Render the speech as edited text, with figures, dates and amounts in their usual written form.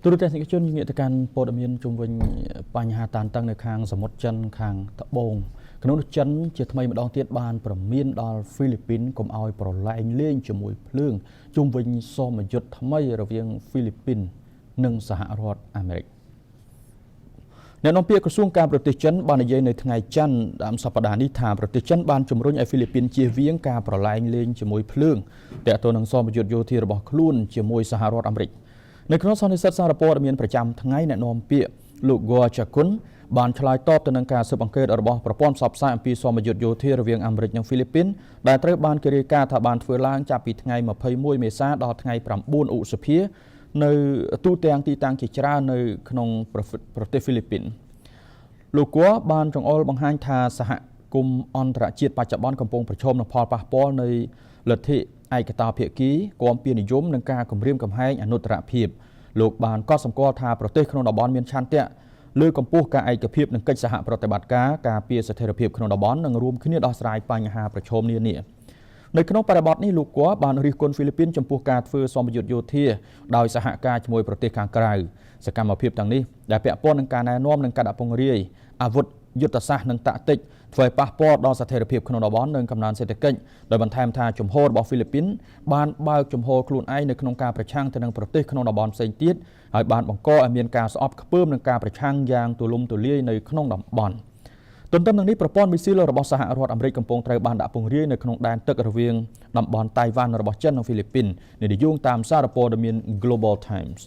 ទូរទស្សនិកជនងាកទៅកាន់ព័ត៌មានជុំវិញបញ្ហាតានតឹងនៅខាងសមុទ្រចិនខាងត្បូងក្នុងនោះចិនជាថ្មីម្ដងទៀតបានប្រមានដល់ហ្វីលីពីនកុំឲ្យប្រឡែងលេងជាមួយភ្លើងជុំវិញសមយុទ្ធថ្មីរវាងហ្វីលីពីននិងសហរដ្ឋអាមេរិកអ្នកនាំពាក្យក្រសួងការប្រទេសចិនបាននិយាយនៅថ្ងៃច័ន្ទដើមសប្តាហ៍នេះថាប្រទេសចិនបានជំរុញឲ្យហ្វីលីពីនជៀសវាងការប្រឡែងលេងជាមួយភ្លើងទាក់ទងនឹងសមយុទ្ធយោធារបស់ខ្លួនជាមួយសហរដ្ឋអាមេរិកនៅក្នុងសន្និសីទសារព័ត៌មានប្រចាំថ្ងៃអ្នកនាំពាក្យលោក Go Chakun បានឆ្លើយតបទៅនឹងការស៊ើបអង្កេតរបស់ប្រព័ន្ធផ្សព្វផ្សាយអំពីសមយុទ្ធយោធារវាងអាមេរិកនិងហ្វីលីពីនដែលត្រូវបានគេរាយការណ៍ថាបានធ្វើឡើងចាប់ពីថ្ងៃ21មេសាដល់ថ្ងៃ9ឧសភានៅទូទាំងទីតាំងជាច្រើននៅក្នុងប្រទេសហ្វីលីពីនលោកគួរបានចង្អុលបង្ហាញថាសហគមន៍អន្តរជាតិបច្ចុប្បន្នកំពុងប្រឈមនឹងផលប៉ះពាល់នៃលទ្ធិឯកតោភាគីគាំពៀនិយមនិងការគំរាមកំហែងអនុត្តរភាពលោកបានកត់សម្គាល់ថាប្រទេសក្នុងតំបន់មានឆន្ទៈលើកកម្ពស់ការឯកភាពនិងកិច្ចសហប្រតិបត្តិការពារស្ថិរភាពក្នុងតំបន់និងរួមគ្នាដោះស្រាយបញ្ហាប្រឈមនានានៅក្នុងបរិបទនេះលោកគួរបានរិះគន់ហ្វីលីពីនចំពោះការធ្វើសមយុទ្ធយោធាដោយសហការជាមួយប្រទេសខាងក្រៅសកម្មភាពទាំងនេះដែលពាក់ព័ន្ធនឹងការណែនាំនិងការដាក់ពង្រាយអាវុធយុទ្ធសាស្ត្រនិងតាក់ទិកធ្វើឲ្យប៉ះពាល់ដល់ស្ថិរភាពក្នុងតំបន់និងកំណើនសេដ្ឋកិច្ចដោយបន្ថែមថាជំហររបស់ហ្វីលីពីនបានបើកជំហរខ្លួនឯងនៅក្នុងការប្រឆាំងទៅនឹងប្រទេសក្នុងតំបន់ផ្សេងទៀតហើយបានបង្កឲ្យមានការស្អប់ខ្ពើមនឹងការប្រឆាំងយ៉ាងទូលំទូលាយនៅក្នុងតំបន់ទន្ទឹមនឹងនេះប្រព័ន្ធមីស៊ីលរបស់សហរដ្ឋអាមេរិកកំពុងត្រូវបានដាក់ពង្រាយនៅក្នុងដែនទឹករវាងតំបន់តៃវ៉ាន់របស់ចិននិងហ្វីលីពីននេះយោងតាមសារព័ត៌មាន Global Times